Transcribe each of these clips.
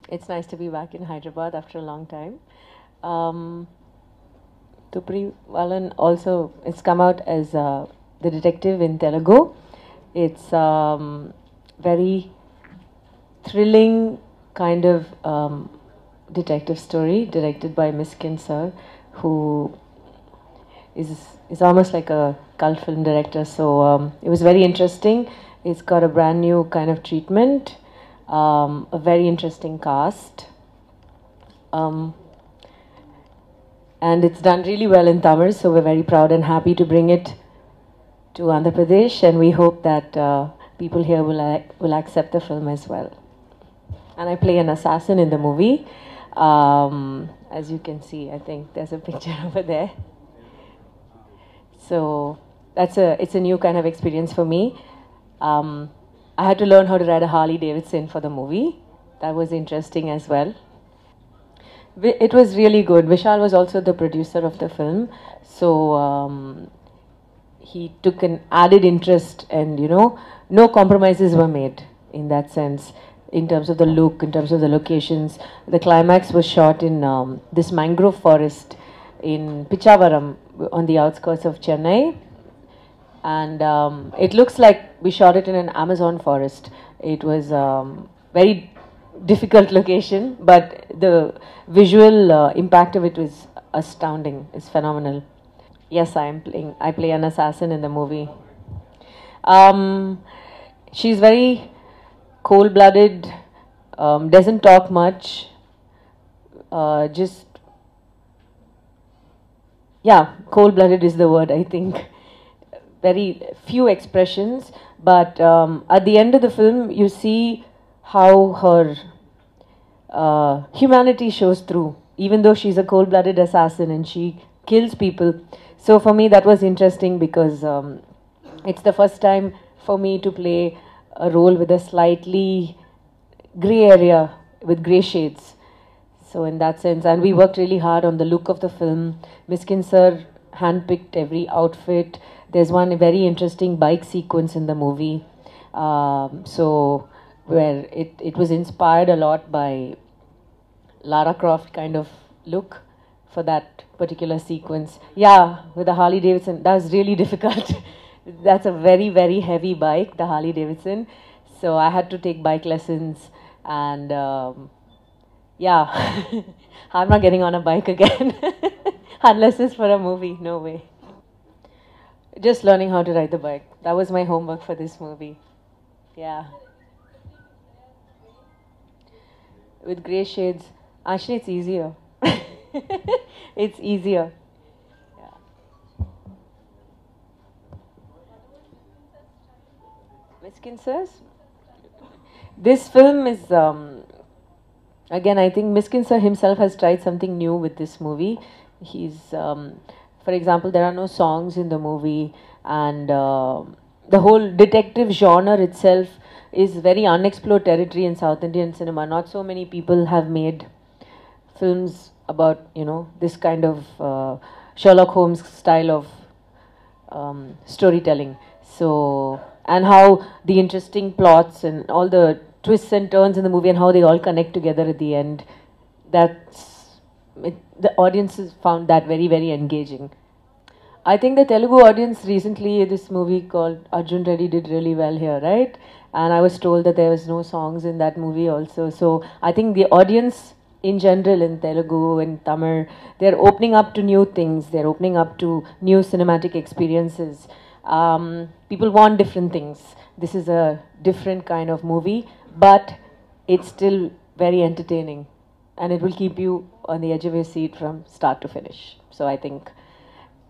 It's nice to be back in Hyderabad after a long time. Um, Tupri Valan also, it's come out as the detective in Telugu. It's very thrilling kind of detective story directed by Miskin Sir, who is is almost like a cult film director. So it was very interesting. It's got a brand new kind of treatment, a very interesting cast, um, and it's done really well in Tamil. So we're very proud and happy to bring it to Andhra Pradesh, and we hope that people here will accept the film as well. And I play an assassin in the movie. As you can see, I think there's a picture over there. So it's a new kind of experience for me. Um, I had to learn how to ride a Harley Davidson for the movie. That was interesting as well. It was really good. Vishal was also the producer of the film, so he took an added interest, and no compromises were made in that sense. In terms of the look, in terms of the locations, the climax was shot in this mangrove forest in Pichavaram on the outskirts of Chennai, and it looks like we shot it in an Amazon forest. It was very difficult location, but the visual impact of it was astounding. It's phenomenal. Yes, I play an assassin in the movie. Um, she's very cold-blooded. Doesn't talk much. Just yeah, cold-blooded is the word, I think. Very few expressions, but at the end of the film, you see how her humanity shows through, even though she's a cold-blooded assassin and she kills people. So for me, that was interesting because it's the first time for me to play a role with a slightly gray area, with gray shades. So in that sense, and we worked really hard on the look of the film. Miskin sir handpicked every outfit. There's one very interesting bike sequence in the movie. So where it was inspired a lot by Lara Croft kind of look for that particular sequence. Yeah, with the Harley Davidson, that was really difficult. That's a very, very heavy bike, the Harley Davidson. So I had to take bike lessons, and yeah, I'm not getting on a bike again unless it's for a movie. No way. Just learning how to ride the bike. That was my homework for this movie. Yeah. With gray shades. Actually, it's easier. It's easier. Yeah. Miskin says? This film is, again, I think Miskin sir himself has tried something new with this movie. He's, for example, there are no songs in the movie, and the whole detective genre itself is very unexplored territory in South Indian cinema. Not so many people have made films about this kind of Sherlock Holmes style of storytelling. So, and how the interesting plots and all the twists and turns in the movie and how they all connect together at the end. That's the audiences found that very, very engaging. I think the Telugu audience recently, this movie called Arjun Reddy did really well here, right? And I was told that there was no songs in that movie also. So I think the audience in general in Telugu and Tamil, they're opening up to new things. They're opening up to new cinematic experiences. People want different things. This is a different kind of movie, but it's still very entertaining, and it will keep you on the edge of your seat from start to finish. So I think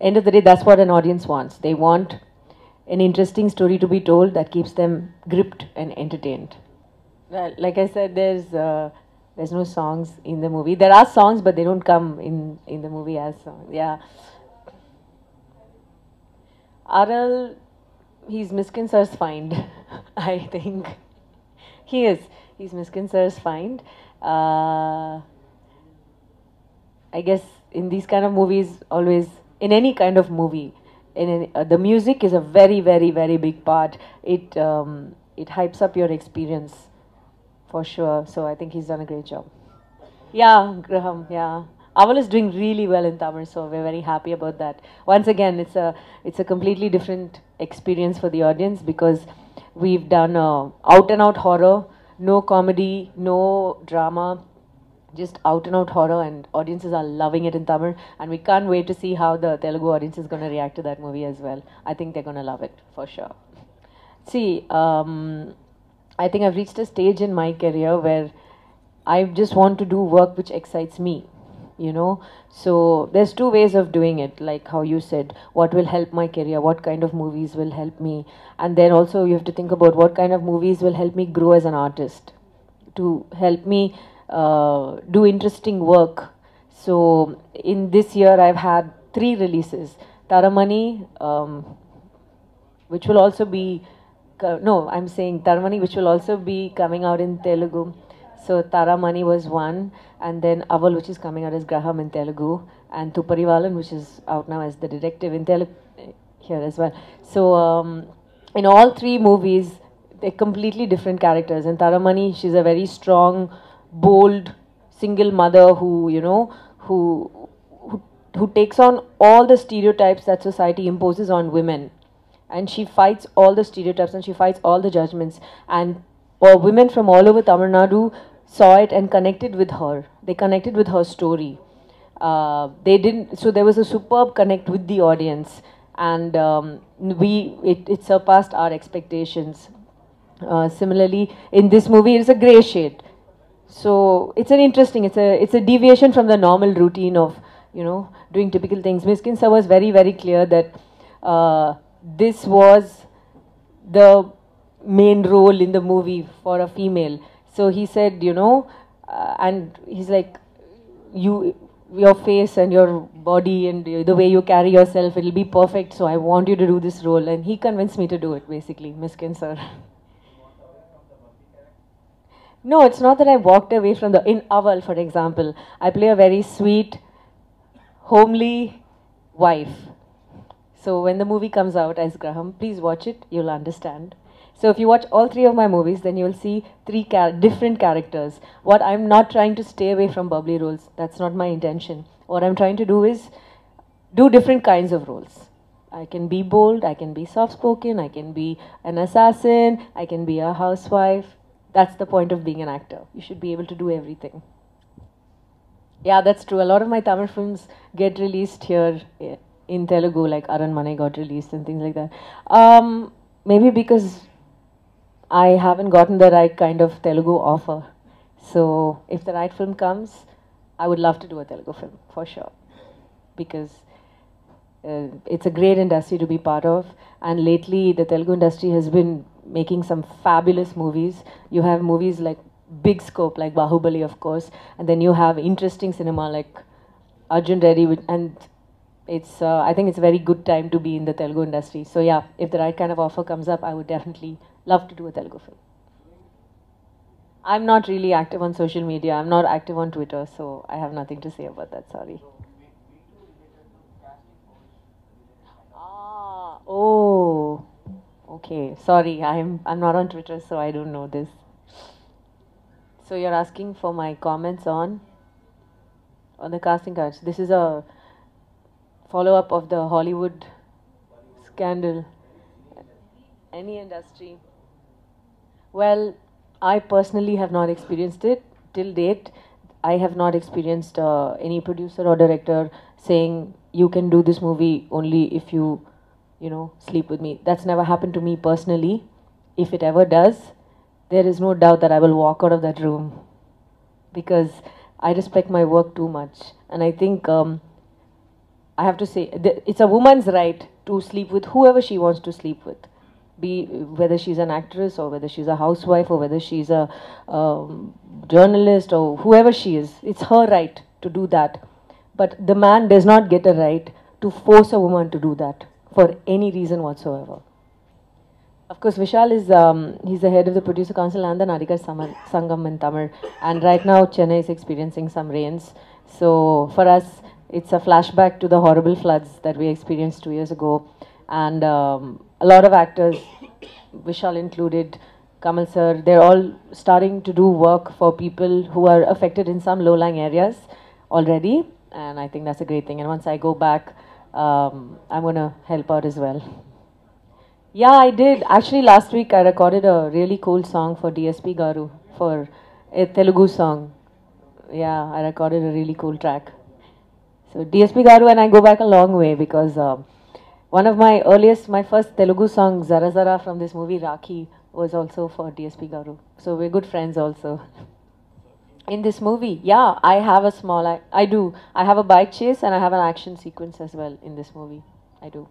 end of the day, that's what an audience wants. They want an interesting story to be told that keeps them gripped and entertained. Well, like I said, there's no songs in the movie. There are songs, but they don't come in the movie as songs. Yeah. Aral, he's Miskin sir's find, I think. He is. He's Miskin sir's find. I guess in these kind of movies, always in any kind of movie, the music is a very, very, very big part. It hypes up your experience. for sure. So I think he's done a great job. Yeah, Graham. Yeah, Aval is doing really well in Tamil, so we're very happy about that. Once again, it's a completely different experience for the audience because we've done out and out horror, no comedy, no drama, just out and out horror, and audiences are loving it in Tamil. And we can't wait to see how the Telugu audience is going to react to that movie as well. I think they're going to love it for sure. See, I think I've reached a stage in my career where I just want to do work which excites me, you know. So there's two ways of doing it, like how you said, what will help my career, what kind of movies will help me, and then also you have to think about what kind of movies will help me grow as an artist, to help me do interesting work. So in this year, I've had 3 releases: Taramani, which will also be no, I'm saying Taramani, which will also be coming out in Telugu. So Taramani was one, and then Aval, which is coming out as Graham in Telugu, and Tuparivalan, which is out now as the detective in Telugu here as well. So in all 3 movies, they're completely different characters. In Taramani, she's a very strong, bold, single mother who, you know, who takes on all the stereotypes that society imposes on women, and she fights all the stereotypes and she fights all the judgments, and women from all over Tamil Nadu saw it and connected with her. They connected with her story. They didn't. So there was a superb connect with the audience, and it surpassed our expectations. Similarly, in this movie, it's a grey shade. So it's an interesting. It's a deviation from the normal routine of, you know, doing typical things. Miskin sir was very clear that this was the main role in the movie for a female. So he said, you know, and he's like, your face and your body and the way you carry yourself, it'll be perfect. So I want you to do this role, and he convinced me to do it. Basically, Miskin sir. No, it's not that I walked away from in Aval, for example, I play a very sweet, homely wife. So when the movie comes out as Graham, please watch it, you'll understand. So if you watch all 3 of my movies, then you'll see 3 different characters. What I'm not trying to stay away from bubbly roles. That's not my intention. What I'm trying to do is do different kinds of roles. I can be bold, I can be soft-spoken, I can be an assassin, I can be a housewife. That's the point of being an actor. You should be able to do everything. Yeah, that's true. A lot of my Tamil films get released here in Telugu, like Aranmane got released and things like that. Maybe because I haven't gotten the right kind of Telugu offer. So if the right film comes, I would love to do a Telugu film, for sure. Because it's a great industry to be part of. And lately, the Telugu industry has been making some fabulous movies. You have movies like big scope, like Bahubali, of course. And then you have interesting cinema like Arjun Reddy. And it's I think it's a very good time to be in the Telugu industry. So yeah, if the right kind of offer comes up, I would definitely love to do a Telugu film. I'm not really active on social media. I'm not active on Twitter, so I have nothing to say about that. Sorry. Oh, okay. Sorry, I'm not on Twitter, so I don't know this. So you're asking for my comments on the casting couch. This is a follow-up of the Hollywood scandal. Any industry. Well, I personally have not experienced it till date. I have not experienced any producer or director saying you can do this movie only if you know, sleep with me. That's never happened to me personally. If it ever does, there is no doubt that I will walk out of that room, because I respect my work too much. And I think I have to say, it's a woman's right to sleep with whoever she wants to sleep with. Whether she's an actress or whether she's a housewife or whether she's a journalist or whoever she is. It's her right to do that. But the man does not get a right to force a woman to do that for any reason whatsoever. Of course, Vishal is he's the head of the Producer Council and the Nadikar Sangam in Tamil. And right now, Chennai is experiencing some rains. So for us, it's a flashback to the horrible floods that we experienced 2 years ago. And a lot of actors, Vishal included, Kamal sir, they're all starting to do work for people who are affected in some low-lying areas already, and I think that's a great thing. And once I go back, I'm gonna help out as well. Yeah, I did. Actually, last week I recorded a really cool song for DSP Garu for a Telugu song. Yeah, I recorded a really cool track. So DSP Garu and I go back a long way because one of my first Telugu song, Zara Zara from this movie Rakhi, was also for DSP Garu. So we're good friends also. In this movie, yeah, I have a I do. I have a bike chase and I have an action sequence as well in this movie. I do.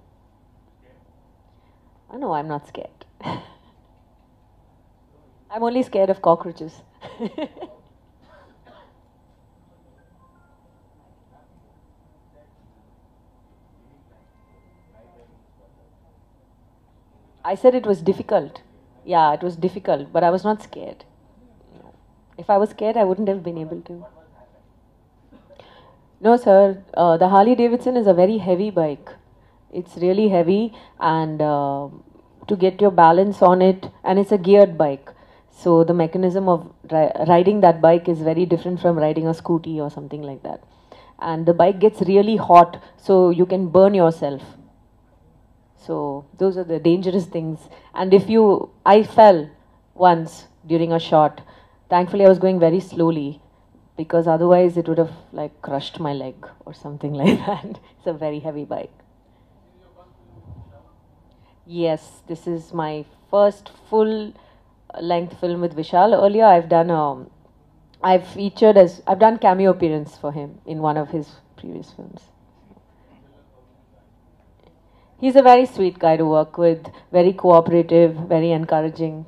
I know, I'm not scared. I'm only scared of cockroaches. I said it was difficult. Yeah, it was difficult, but I was not scared. No. If I was scared, I wouldn't have been able to. No, sir. The Harley Davidson is a very heavy bike. It's really heavy, and to get your balance on it, and it's a geared bike. So the mechanism of riding that bike is very different from riding a scooty or something like that. And the bike gets really hot, so you can burn yourself. So those are the dangerous things. And I fell once during a shot. Thankfully, I was going very slowly because otherwise it would have like crushed my leg or something like that. It's a very heavy bike. Yes, this is my first full length film with Vishal. Earlier, I've done cameo appearance for him in one of his previous films. He's a very sweet guy to work with, very cooperative, very encouraging.